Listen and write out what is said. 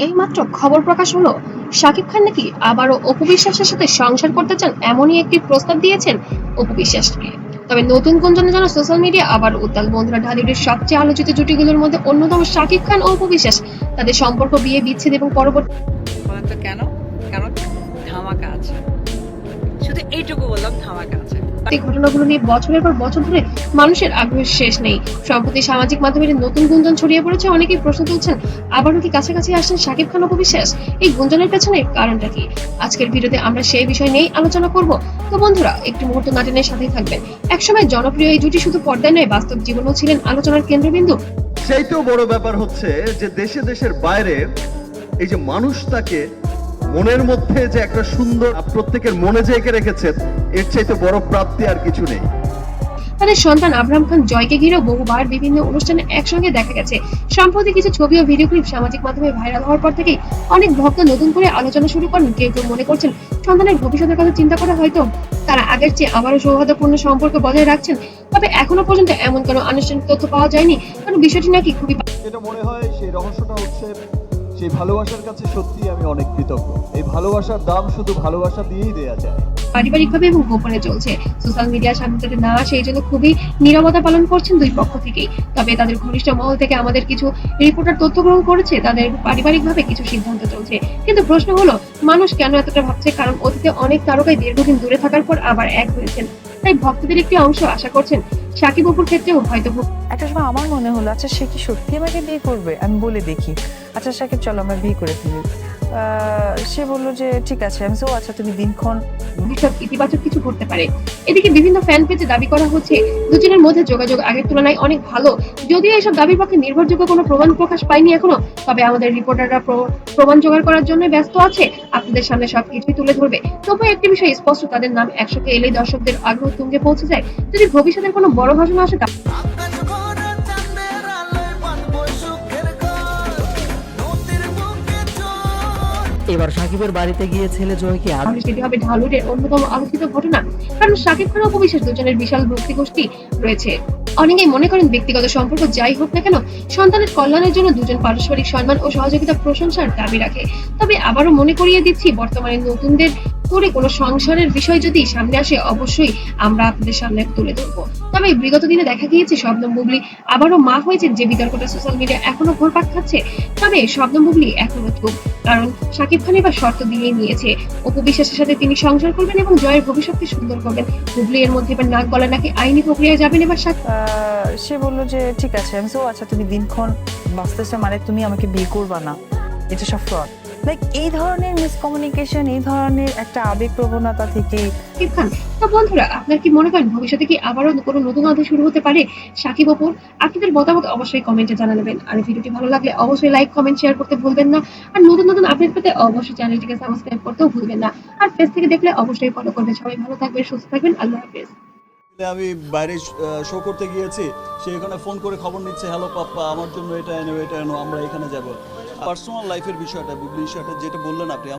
এইমাত্র খবর প্রকাশ হলো শাকিব খান নাকি আবারও অপু বিশ্বাসের সাথে সংসার করতে চান, এমনই একটি প্রস্তাব দিয়েছেন অপু বিশ্বাসকে। তবে নতুন গুঞ্জনে যেন সোশ্যাল মিডিয়া আবার উত্তাল। বন্ধুরা, ঢালিউডের সবচেয়ে আলোচিত জুটিগুলোর মধ্যে অন্যতম শাকিব খান ও অপু বিশ্বাস, তাদের সম্পর্ক, বিয়ে বিচ্ছেদ এবং পরবর্তী বলেন তো কেন? কারণ ধামাকা আছে। শুধু এইটুকু বললাম, ধামাকা আছে। ঘটনাগুলো নিয়ে বছরের পর বছর ধরে মানুষের আগ্রহের শেষ নেই। সম্প্রতি সামাজিক মাধ্যমে নতুন গুঞ্জন ছড়িয়ে পড়েছে, অনেকেই প্রশ্ন তুলছেন আবারও কি কাছাকাছি আসছেন শাকিব খান অপু বিশ্বাস। এই গুঞ্জনের পেছনে কারণটা কি? আজকের ভিডিওতে আমরা সেই বিষয় নিয়েই আলোচনা করব। তো বন্ধুরা, একটি মুহূর্ত নাটনের সাথেই থাকবেন। একসময় জনপ্রিয় এই জুটি শুধু পর্দায় নয়, বাস্তব জীবনেও ছিলেন আলোচনার কেন্দ্রবিন্দু। সেইটাও বড় ব্যাপার হচ্ছে যে দেশে দেশের বাইরে এই যে মানুষ তাকে মনের মধ্যে যে একটা সুন্দর প্রত্যেকের মনে যে এঁকে রেখেছে, এর চাইতে বড় প্রাপ্তি আর কিছু নেই। তাদের সন্তান আব্রাহাম খান জয়কে ঘিরেও বহুবার বিভিন্ন অনুষ্ঠানে একসঙ্গে দেখা গেছে। সম্প্রতি কিছু ছবি ও ভিডিও ক্লিপ সামাজিক মাধ্যমে ভাইরাল হওয়ার পর থেকেই অনেক ভক্ত নতুন করে আলোচনা শুরু করেন। কেউ কেউ মনে করছেন সন্তানের ভবিষ্যতের কথা চিন্তা করে হয়তো তারা আগের চেয়ে আবারও সৌহার্দ্যপূর্ণ সম্পর্ক বজায় রাখছেন। তবে এখনো পর্যন্ত এমন কোনো আনুষ্ঠানিক তথ্য পাওয়া যায়নি, কারণ বিষয়টি নাকি খুবই যেটা মনে হয় সেই রহস্যটা হচ্ছে সেই ভালোবাসার কাছে সত্যি আমি অনেক কৃতজ্ঞ। এই ভালোবাসার দাম শুধু ভালোবাসা দিয়েই দেয়া যায়। পারিবারিকভাবে এবং গোপনে চলছে। সোশ্যাল মিডিয়ার সামনে যাতে না আসে, এই জন্য খুবই নীরবতা পালন করছেন দুই পক্ষ থেকেই। তবে তাদের ঘনিষ্ঠ মহল থেকে আমাদের কিছু রিপোর্টার তথ্য গ্রহণ করেছে তাদের পারিবারিকভাবে কিছু সিদ্ধান্ত চলছে। কিন্তু প্রশ্ন হলো, মানুষ কেন এতটা ভাবছে? কারণ অতীতে অনেক তারকাই দীর্ঘদিন দূরে থাকার পর আবার এক হয়েছেন। তাই ভক্তদের একটি অংশ আশা করছেন শাকিব অপুর ক্ষেত্রেও হয়তো একটা সময় আমার মনে হলো, আচ্ছা সে কি সত্যি আমাকে বিয়ে করবে? আমি বলে দেখি, আচ্ছা সাকিব চলো আমরা বিয়ে করে ফেলি। সে বললো যে ঠিক আছে। আমি সো আচ্ছা তুমি দিনক্ষণ ভবিষ্যৎ ইতিবাচক কিছু করতে পারে। এদিকে বিভিন্ন ফ্যান পেজে দাবি করা হচ্ছে দুজনের মধ্যে যোগাযোগ আগের তুলনায় অনেক ভালো। যদিও এসব দাবির পক্ষে নির্ভরযোগ্য কোনো প্রমাণ প্রকাশ পায়নি এখনো, তবে আমাদের রিপোর্টাররা প্রমাণ জোগাড় করার জন্য ব্যস্ত আছে। আপনাদের সামনে সবকিছুই তুলে ধরবে। তবে একটি বিষয় স্পষ্ট, তাদের নাম একসাথে এলেই দর্শকদের আগ্রহ তুঙ্গে পৌঁছে যায়। যদি ভবিষ্যতের কোনো বড় ঘটনা আসে এবার সাকিবের বাড়িতে গিয়ে ছেলে জয়কে তাহলে সেটি হবে ঢালিউডের অন্যতম আলোচিত ঘটনা। কারণ শাকিব খান ও অপু বিশ্বাস দুজনের বিশাল ভক্তি গোষ্ঠী রয়েছে। অনেকেই মনে করেন ব্যক্তিগত সম্পর্ক যাই হোক না কেন, সন্তানের কল্যাণের জন্য দুজন পারস্পরিক সম্মান ও সহযোগিতা প্রশংসার দাবি রাখে। তবে আবারও মনে করিয়ে দিচ্ছি, বর্তমানে নতুনদের করে কোনো সংসারের বিষয় যদি সামনে আসে, অবশ্যই আমরা আপনাদের সামনে তুলে ধরবো। তবে বিগত দিনে দেখা গিয়েছে শবনম বুবলি আবারও মা হয়েছে, যে বিতর্কটা সোশ্যাল মিডিয়া এখনো ঘুরপাক খাচ্ছে। তবে শবনম বুবলি এখনো চুপ, কারণ শাকিব খান এবার শর্ত দিয়ে নিয়েছে অপু বিশ্বাসের সাথে তিনি সংসার করবেন এবং জয়ের ভবিষ্যৎকে সুন্দর করবেন। বুবলি এর মধ্যে এবার নাক গলা নাকি আইনি প্রক্রিয়ায় যাবেন এবার সে বললো যে ঠিক আছে। আমি সো আচ্ছা তুমি দিনক্ষণ বাঁচতেছে মানে তুমি আমাকে বিয়ে করবা না, এটা সব ফ্রড। লাইক এই ধরনের মিসকমিউনিকেশন, এই ধরনের একটা আবেগ প্রবণতা থেকে শাকিব খান। তো বন্ধুরা, আপনার কি মনে করেন ভবিষ্যতে কি আবারও কোনো নতুন অধ্যায় শুরু হতে পারে শাকিব অপুর? আপনাদের মতামত অবশ্যই কমেন্টে জানাবেন। আর ভিডিওটি ভালো লাগলে অবশ্যই লাইক, কমেন্ট, শেয়ার করতে ভুলবেন না। আর নতুন নতুন আপডেট পেতে অবশ্যই চ্যানেলটিকে সাবস্ক্রাইব করতেও ভুলবেন না। আর পেজ থেকে দেখলে অবশ্যই ফলো করবেন। সবাই ভালো থাকবেন, সুস্থ থাকবেন। আল্লাহ হাফেজ। আমি বাইরে শো করতে গিয়েছি, সে এখানে ফোন করে খবর নিচ্ছে, হ্যালো পাপ্পা আমার জন্য এটা এনো এটা এনো, আমরা এখানে যাব। পার্সোনাল লাইফের বিষয়টা, বুবলি বিষয়টা যেটা বললেন আপনি।